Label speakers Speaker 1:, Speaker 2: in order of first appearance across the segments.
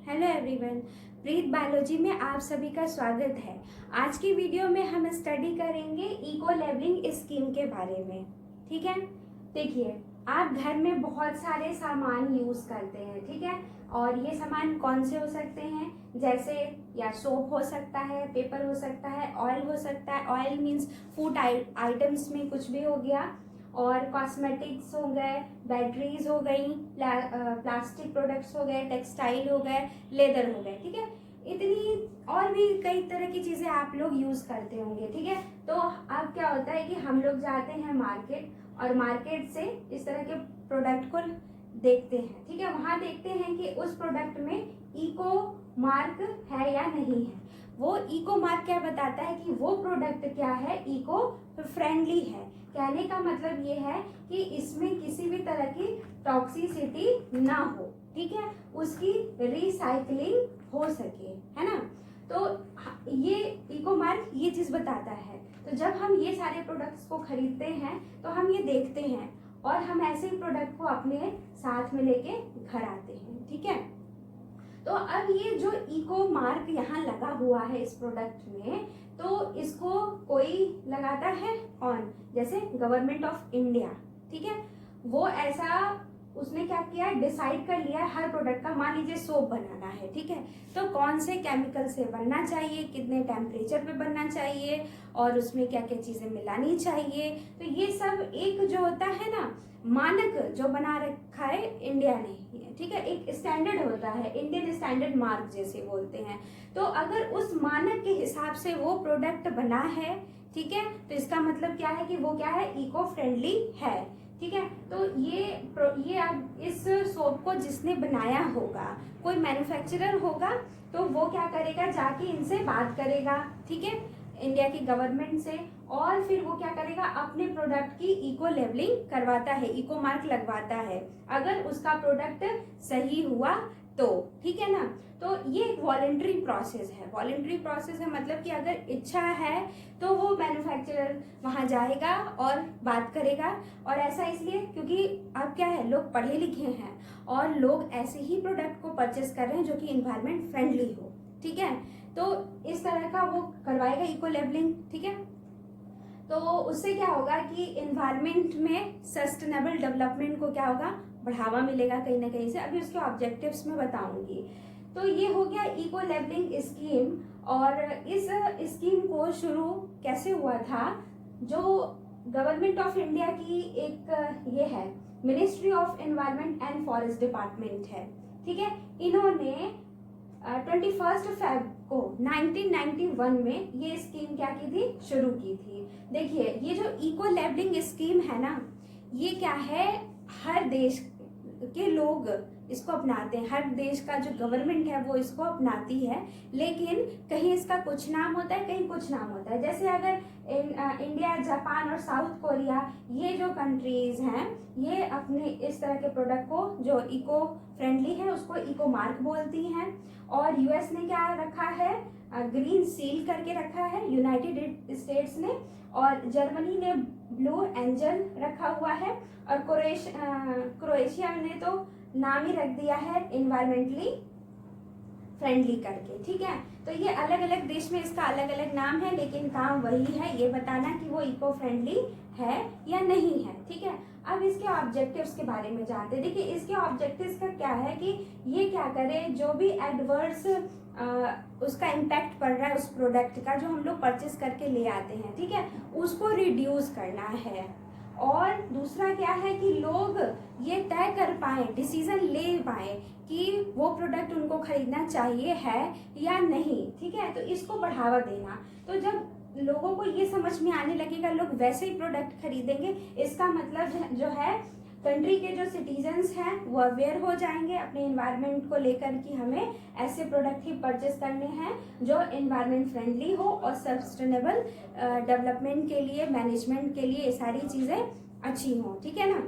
Speaker 1: Hello everyone, प्रीत biology में आप सभी का स्वागत है। आज की वीडियो में हम स्टडी करेंगे इको लेबलिंग स्कीम के बारे में। ठीक है, देखिए आप घर में बहुत सारे सामान यूज करते हैं, ठीक है, और ये सामान कौन से हो सकते हैं, जैसे या सोप हो सकता है, पेपर हो सकता है, ऑयल हो सकता है। ऑयल मीन्स फूड आइटम्स में कुछ भी हो गया, और कॉस्मेटिक्स हो गए, बैटरीज हो गई, प्लास्टिक प्रोडक्ट्स हो गए, टेक्सटाइल हो गए, लेदर हो गए। ठीक है, इतनी और भी कई तरह की चीज़ें आप लोग यूज़ करते होंगे। ठीक है, तो अब क्या होता है कि हम लोग जाते हैं मार्केट, और मार्केट से इस तरह के प्रोडक्ट को देखते हैं। ठीक है, वहाँ देखते हैं कि उस प्रोडक्ट में इको मार्क है या नहीं है। वो इको मार्क क्या बताता है कि वो प्रोडक्ट क्या है, इको फ्रेंडली है। कहने का मतलब ये है कि इसमें किसी भी तरह की टॉक्सिसिटी ना हो, ठीक है, उसकी रिसाइकलिंग हो सके, है ना। तो ये इको मार्क ये चीज बताता है। तो जब हम ये सारे प्रोडक्ट्स को खरीदते हैं तो हम ये देखते हैं, और हम ऐसे ही प्रोडक्ट को अपने साथ में लेके घर आते हैं। ठीक है, तो अब ये जो इको मार्क यहाँ लगा हुआ है इस प्रोडक्ट में, तो इसको कोई लगाता है, कौन, जैसे गवर्नमेंट ऑफ इंडिया। ठीक है, वो ऐसा उसने क्या किया, डिसाइड कर लिया है हर प्रोडक्ट का। मान लीजिए सोप बनाना है, ठीक है, तो कौन से केमिकल से बनना चाहिए, कितने टेम्परेचर पे बनना चाहिए, और उसमें क्या क्या चीजें मिलानी चाहिए। तो ये सब एक जो होता है ना मानक जो बना रखा है इंडिया ने, ठीक है, एक स्टैंडर्ड होता है, इंडियन स्टैंडर्ड मार्क जैसे बोलते हैं। तो अगर उस मानक के हिसाब से वो प्रोडक्ट बना है, ठीक है, तो इसका मतलब क्या है कि वो क्या है, इको फ्रेंडली है। ठीक है, तो ये अब इस सोप को जिसने बनाया होगा, कोई मैन्युफैक्चरर होगा, तो वो क्या करेगा, जाके इनसे बात करेगा, ठीक है, इंडिया की गवर्नमेंट से, और फिर वो क्या करेगा, अपने प्रोडक्ट की इको लेबलिंग करवाता है, इको मार्क लगवाता है, अगर उसका प्रोडक्ट सही हुआ तो। ठीक है ना, तो ये एक वॉलेंट्री प्रोसेस है। वॉलेंट्री प्रोसेस है मतलब कि अगर इच्छा है तो वो मैन्युफैक्चरर वहां जाएगा और बात करेगा। और ऐसा इसलिए क्योंकि अब क्या है, लोग पढ़े लिखे हैं और लोग ऐसे ही प्रोडक्ट को परचेस कर रहे हैं जो कि इन्वायरमेंट फ्रेंडली हो। ठीक है, तो इस तरह का वो करवाएगा इको लेबलिंग। ठीक है, तो उससे क्या होगा कि इन्वायरमेंट में सस्टेनेबल डेवलपमेंट को क्या होगा, बढ़ावा मिलेगा कहीं ना कहीं से। अभी उसके ऑब्जेक्टिव्स में बताऊंगी। तो ये हो गया इको लेबलिंग स्कीम। और इस स्कीम को शुरू कैसे हुआ था, जो गवर्नमेंट ऑफ इंडिया की एक ये है, ministry of environment and forest department है। ठीक है, इन्होंने 21 फेब को 1991 में ये स्कीम क्या की थी, शुरू की थी। देखिए ये जो इको लेबलिंग स्कीम है ना, ये क्या है, हर देश के लोग इसको अपनाते हैं, हर देश का जो गवर्नमेंट है वो इसको अपनाती है। लेकिन कहीं इसका कुछ नाम होता है, कहीं कुछ नाम होता है। जैसे अगर इंडिया, जापान और साउथ कोरिया, ये जो कंट्रीज हैं, ये अपने इस तरह के प्रोडक्ट को जो इको फ्रेंडली है उसको इको मार्क बोलती हैं। और यूएस ने क्या रखा है, ग्रीन सील करके रखा है, यूनाइटेड स्टेट्स ने, और जर्मनी ने ब्लू एंजल रखा हुआ है, और क्रोएशिया ने तो नाम ही रख दिया है इन्वायरमेंटली फ्रेंडली करके। ठीक है, तो ये अलग अलग देश में इसका अलग अलग नाम है, लेकिन काम वही है, ये बताना कि वो इको फ्रेंडली है या नहीं है। ठीक है, अब इसके ऑब्जेक्टिव्स के बारे में जानते हैं। देखिए इसके ऑब्जेक्टिव्स का क्या है कि ये क्या करे, जो भी एडवर्स उसका इम्पैक्ट पड़ रहा है उस प्रोडक्ट का जो हम लोग परचेस करके ले आते हैं, ठीक है, उसको रिड्यूस करना है। और दूसरा क्या है कि लोग ये तय कर पाए, डिसीजन ले पाए कि वो प्रोडक्ट उनको खरीदना चाहिए है या नहीं। ठीक है, तो इसको बढ़ावा देना। तो जब लोगों को ये समझ में आने लगेगा, लोग वैसे ही प्रोडक्ट खरीदेंगे, इसका मतलब जो है कंट्री के जो सिटीजन्स हैं वो अवेयर हो जाएंगे अपने इन्वायरमेंट को लेकर कि हमें ऐसे प्रोडक्ट ही परचेस करने हैं जो इन्वायरमेंट फ्रेंडली हो और सस्टेनेबल डेवलपमेंट के लिए, मैनेजमेंट के लिए ये सारी चीज़ें अच्छी हों। ठीक है ना,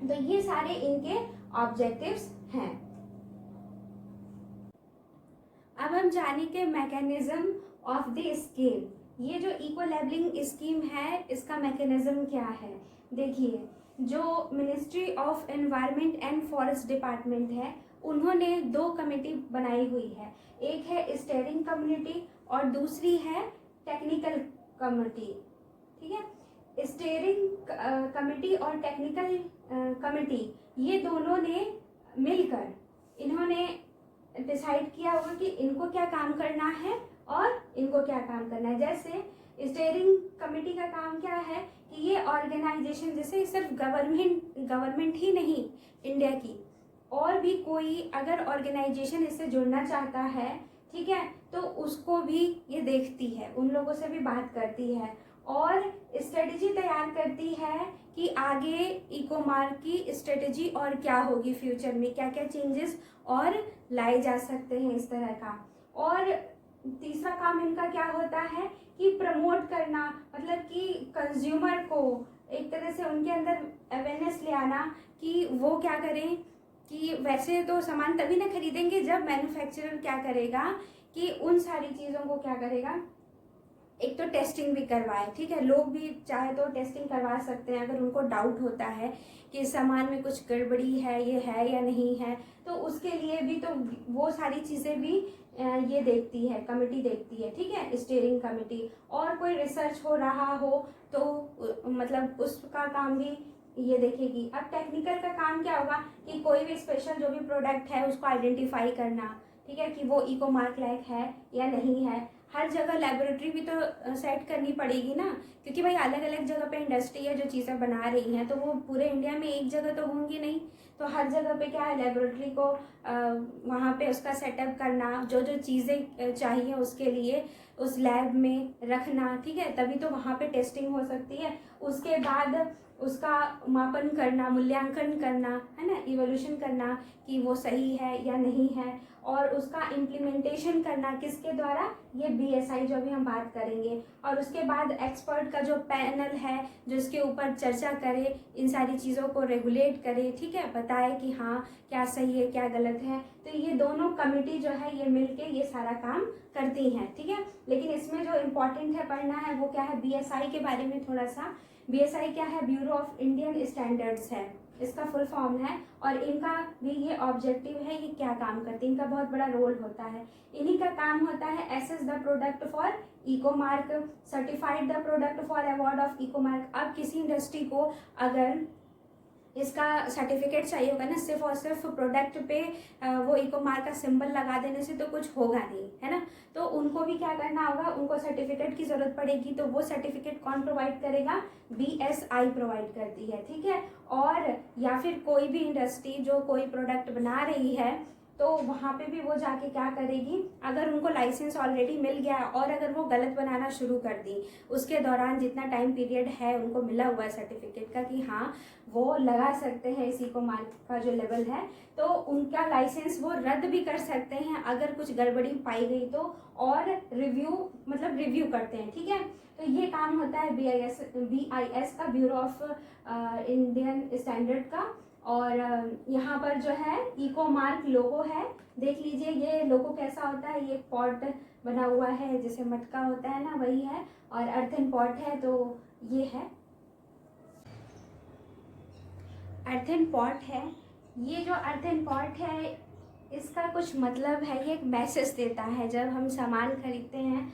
Speaker 1: तो ये सारे इनके ऑब्जेक्टिव्स हैं। अब हम जानेंगे मैकेनिज्म ऑफ द स्कीम। ये जो इको लेबलिंग स्कीम है इसका मैकेनिज्म क्या है। देखिए जो ministry of environment and forest department है उन्होंने 2 कमेटी बनाई हुई है। एक है स्टीयरिंग कमेटी और दूसरी है टेक्निकल कमेटी। ठीक है, स्टीयरिंग कमेटी और टेक्निकल कमेटी ये दोनों ने मिलकर इन्होंने डिसाइड किया हुआ कि इनको क्या काम करना है और इनको क्या काम करना है। जैसे स्टीयरिंग कमेटी का काम क्या है कि ये ऑर्गेनाइजेशन, जैसे सिर्फ गवर्नमेंट ही नहीं इंडिया की, और भी कोई अगर ऑर्गेनाइजेशन इससे जुड़ना चाहता है, ठीक है, तो उसको भी ये देखती है, उन लोगों से भी बात करती है और स्ट्रेटजी तैयार करती है कि आगे इकोमार्क की स्ट्रेटजी और क्या होगी, फ्यूचर में क्या क्या चेंजेस और लाए जा सकते हैं इस तरह का। और तीसरा काम इनका क्या होता है कि प्रमोट करना, मतलब कि कंज्यूमर को एक तरह से उनके अंदर अवेयरनेस ले आना कि वो क्या करें, कि वैसे तो सामान तभी ना खरीदेंगे जब मैन्युफैक्चरर क्या करेगा कि उन सारी चीज़ों को क्या करेगा, एक तो टेस्टिंग भी करवाए। ठीक है, लोग भी चाहे तो टेस्टिंग करवा सकते हैं अगर उनको डाउट होता है कि सामान में कुछ गड़बड़ी है, ये है या नहीं है, तो उसके लिए भी तो वो सारी चीज़ें भी ये देखती है, कमेटी देखती है। ठीक है, स्टीयरिंग कमेटी। और कोई रिसर्च हो रहा हो तो मतलब उसका काम भी ये देखेगी। अब टेक्निकल का काम क्या होगा कि कोई भी स्पेशल जो भी प्रोडक्ट है उसको आइडेंटिफाई करना, ठीक है, कि वो इको मार्क लायक है या नहीं है। हर जगह लेबोरेटरी भी तो सेट करनी पड़ेगी ना, क्योंकि भाई अलग अलग जगह पे इंडस्ट्री है जो चीज़ें बना रही हैं, तो वो पूरे इंडिया में एक जगह तो होंगी नहीं, तो हर जगह पे क्या है, लेबोरेटरी को वहाँ पे उसका सेटअप करना, जो जो चीज़ें चाहिए उसके लिए उस लैब में रखना। ठीक है, तभी तो वहाँ पे टेस्टिंग हो सकती है। उसके बाद उसका मापन करना, मूल्यांकन करना, है ना, इवोल्यूशन करना कि वो सही है या नहीं है, और उसका इम्प्लीमेंटेशन करना किसके द्वारा, ये BSI जो भी हम बात करेंगे। और उसके बाद एक्सपर्ट का जो पैनल है जो इसके ऊपर चर्चा करे, इन सारी चीज़ों को रेगुलेट करे, ठीक है, बताए कि हाँ क्या सही है क्या गलत है। तो ये दोनों कमेटी जो है ये मिलके ये सारा काम करती हैं। ठीक है, लेकिन इसमें जो इम्पोर्टेंट है पढ़ना है वो क्या है, BSI के बारे में थोड़ा सा। BSI क्या है, ब्यूरो ऑफ इंडियन स्टैंडर्ड्स है, इसका फुल फॉर्म है। और इनका भी ये ऑब्जेक्टिव है, ये क्या काम करते हैं, इनका बहुत बड़ा रोल होता है। इन्हीं का काम होता है assess the product for eco mark, certified the product for award of eco mark. अब किसी इंडस्ट्री को अगर इसका सर्टिफिकेट चाहिए होगा ना, सिर्फ और सिर्फ प्रोडक्ट पे वो इको मार्क का सिंबल लगा देने से तो कुछ होगा नहीं, है ना। तो उनको भी क्या करना होगा, उनको सर्टिफिकेट की ज़रूरत पड़ेगी। तो वो सर्टिफिकेट कौन प्रोवाइड करेगा, BSI प्रोवाइड करती है। ठीक है, और या फिर कोई भी इंडस्ट्री जो कोई प्रोडक्ट बना रही है तो वहाँ पे भी वो जाके क्या करेगी, अगर उनको लाइसेंस ऑलरेडी मिल गया और अगर वो गलत बनाना शुरू कर दी, उसके दौरान जितना टाइम पीरियड है उनको मिला हुआ है सर्टिफिकेट का कि हाँ वो लगा सकते हैं इस इको मार्क का जो लेवल है, तो उनका लाइसेंस वो रद्द भी कर सकते हैं अगर कुछ गड़बड़ी पाई गई तो, और रिव्यू करते हैं। ठीक है, तो ये काम होता है BIS का, ब्यूरो ऑफ इंडियन स्टैंडर्ड का। और यहाँ पर जो है इको मार्क लोगो है, देख लीजिए ये लोगो कैसा होता है, ये पॉट बना हुआ है जैसे मटका होता है ना, वही है, और अर्थन पॉट है, तो ये है अर्थन पॉट है। ये जो अर्थन पॉट है इसका कुछ मतलब है, ये एक मैसेज देता है जब हम सामान खरीदते हैं,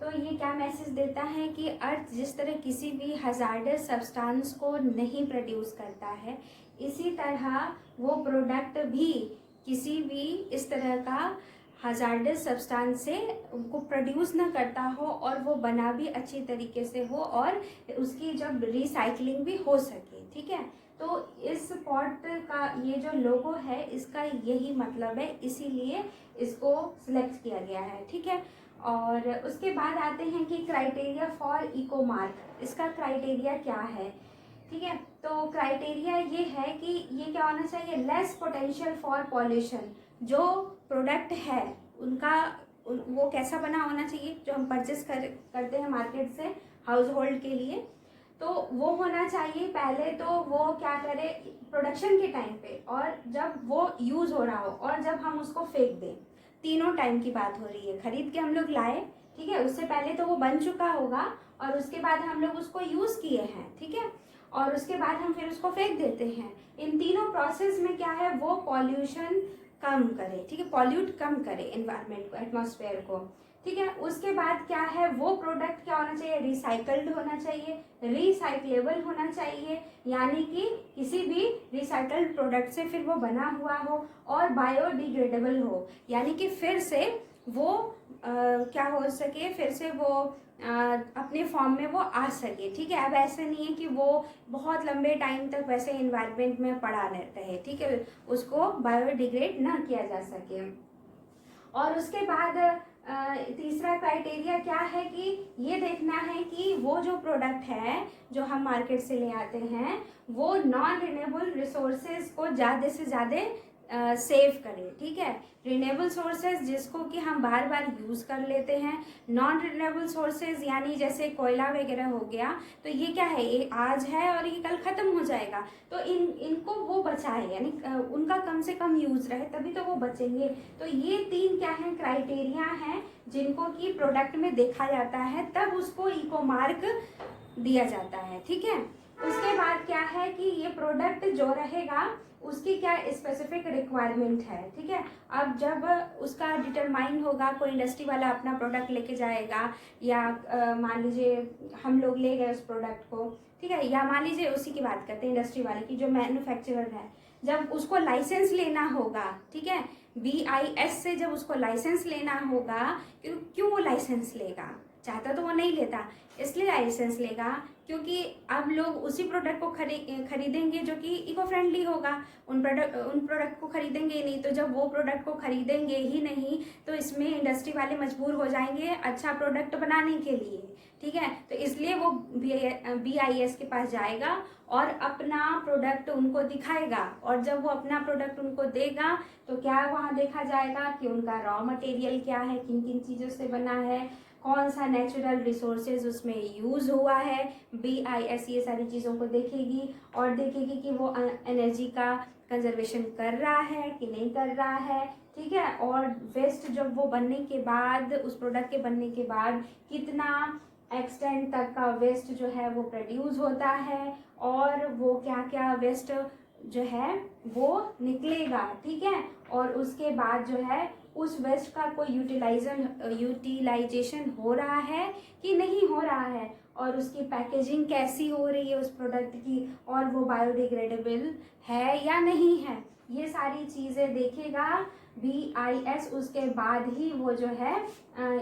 Speaker 1: तो ये क्या मैसेज देता है कि अर्थ जिस तरह किसी भी हजार्डस सब्सटेंस को नहीं प्रोड्यूस करता है, इसी तरह वो प्रोडक्ट भी किसी भी इस तरह का हजार्डस सब्सटेंस से उनको प्रोड्यूस ना करता हो, और वो बना भी अच्छी तरीके से हो, और उसकी जब रिसाइकलिंग भी हो सके। ठीक है, तो इस पॉट का ये जो लोगो है इसका यही मतलब है, इसीलिए इसको सिलेक्ट किया गया है। ठीक है, और उसके बाद आते हैं कि क्राइटेरिया फॉर इको मार्क, इसका क्राइटेरिया क्या है। ठीक है, तो क्राइटेरिया ये है कि ये क्या होना चाहिए, लेस पोटेंशियल फॉर पॉल्यूशन। जो प्रोडक्ट है उनका वो कैसा बना होना चाहिए, जो हम परचेस करते हैं मार्केट से हाउस होल्ड के लिए, तो वो होना चाहिए पहले तो वो क्या करे प्रोडक्शन के टाइम पे, और जब वो यूज़ हो रहा हो, और जब हम उसको फेंक दें, तीनों टाइम की बात हो रही है। खरीद के हम लोग लाए, ठीक है, उससे पहले तो वो बन चुका होगा, और उसके बाद हम लोग उसको यूज़ किए हैं, ठीक है, और उसके बाद हम फिर उसको फेंक देते हैं। इन तीनों प्रोसेस में क्या है, वो पॉल्यूशन कम करे, ठीक है, पॉल्यूट कम करे एनवायरनमेंट को, एटमॉस्फेयर को, ठीक है। उसके बाद क्या है, वो प्रोडक्ट क्या होना चाहिए, रिसाइकल्ड होना चाहिए, रिसाइक्लेबल होना चाहिए, यानी कि किसी भी रिसाइकल्ड प्रोडक्ट से फिर वो बना हुआ हो, और बायोडिग्रेडेबल हो, यानी कि फिर से वो क्या हो सके, फिर से वो अपने फॉर्म में वो आ सके, ठीक है। अब ऐसे नहीं है कि वो बहुत लंबे टाइम तक वैसे इन्वायरमेंट में पड़ा रहे, ठीक है, उसको बायोडिग्रेड ना किया जा सके। और उसके बाद तीसरा क्राइटेरिया क्या है कि ये देखना है कि वो जो प्रोडक्ट है जो हम मार्केट से ले आते हैं वो नॉन रिन्यूएबल रिसोर्सेज को ज़्यादा से ज़्यादा सेव करें, ठीक है। रिन्यूएबल सोर्सेज जिसको कि हम बार बार यूज़ कर लेते हैं, नॉन रिन्यूएबल सोर्सेज यानी जैसे कोयला वगैरह हो गया, तो ये क्या है, ये आज है और ये कल ख़त्म हो जाएगा, तो इनको वो बचाए, यानी उनका कम से कम यूज़ रहे, तभी तो वो बचेंगे। तो ये 3 क्या है, क्राइटेरिया हैं जिनको कि प्रोडक्ट में देखा जाता है, तब उसको इको मार्क दिया जाता है, ठीक है। उसके बाद क्या है कि ये प्रोडक्ट जो रहेगा उसकी क्या स्पेसिफिक रिक्वायरमेंट है, ठीक है। अब जब उसका डिटरमाइन होगा, कोई इंडस्ट्री वाला अपना प्रोडक्ट लेके जाएगा, या मान लीजिए हम लोग ले गए उस प्रोडक्ट को, ठीक है, या मान लीजिए उसी की बात करते हैं इंडस्ट्री वाले की, जो मैन्युफैक्चरर है, जब उसको लाइसेंस लेना होगा, ठीक है, BIS से जब उसको लाइसेंस लेना होगा, क्यों वो लाइसेंस लेगा, चाहता तो वो नहीं लेता, इसलिए लाइसेंस लेगा क्योंकि अब लोग उसी प्रोडक्ट को खरीदेंगे जो कि इको फ्रेंडली होगा, उन प्रोडक्ट को खरीदेंगे ही नहीं। तो जब वो प्रोडक्ट को खरीदेंगे ही नहीं तो इसमें इंडस्ट्री वाले मजबूर हो जाएंगे अच्छा प्रोडक्ट बनाने के लिए, ठीक है। तो इसलिए वो BIS के पास जाएगा और अपना प्रोडक्ट उनको दिखाएगा, और जब वो अपना प्रोडक्ट उनको देगा तो क्या वहाँ देखा जाएगा कि उनका रॉ मटेरियल क्या है, किन किन चीज़ों से बना है, कौन सा नेचुरल रिसोर्सेज उसमें यूज़ हुआ है। BIS ये सारी चीज़ों को देखेगी और देखेगी कि वो एनर्जी का कंजर्वेशन कर रहा है कि नहीं कर रहा है, ठीक है। और वेस्ट जब वो बनने के बाद, उस प्रोडक्ट के बनने के बाद कितना एक्सटेंट तक का वेस्ट जो है वो प्रोड्यूस होता है, और वो क्या क्या वेस्ट जो है वो निकलेगा, ठीक है। और उसके बाद जो है उस वेस्ट का कोई यूटिलाइजेशन हो रहा है कि नहीं हो रहा है, और उसकी पैकेजिंग कैसी हो रही है उस प्रोडक्ट की, और वो बायोडिग्रेडेबल है या नहीं है, ये सारी चीज़ें देखेगा BIS। उसके बाद ही वो जो है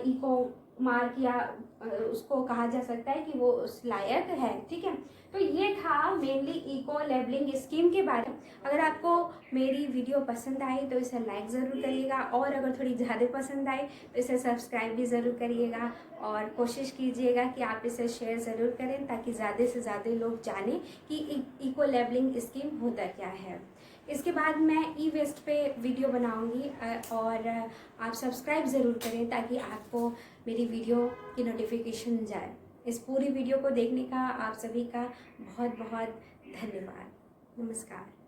Speaker 1: इको मार्क या उसको कहा जा सकता है कि वो उस लायक है, ठीक है। तो ये था मेनली इको लेबलिंग स्कीम के बारे में। अगर आपको मेरी वीडियो पसंद आई तो इसे लाइक ज़रूर करिएगा, और अगर थोड़ी ज़्यादा पसंद आई तो इसे सब्सक्राइब भी ज़रूर करिएगा, और कोशिश कीजिएगा कि आप इसे शेयर ज़रूर करें ताकि ज़्यादा से ज़्यादा लोग जानें कि इको लेबलिंग स्कीम होता क्या है। इसके बाद मैं ई-वेस्ट पे वीडियो बनाऊंगी, और आप सब्सक्राइब ज़रूर करें ताकि आपको मेरी वीडियो की नोटिफिकेशन जाए। इस पूरी वीडियो को देखने का आप सभी का बहुत बहुत धन्यवाद। नमस्कार।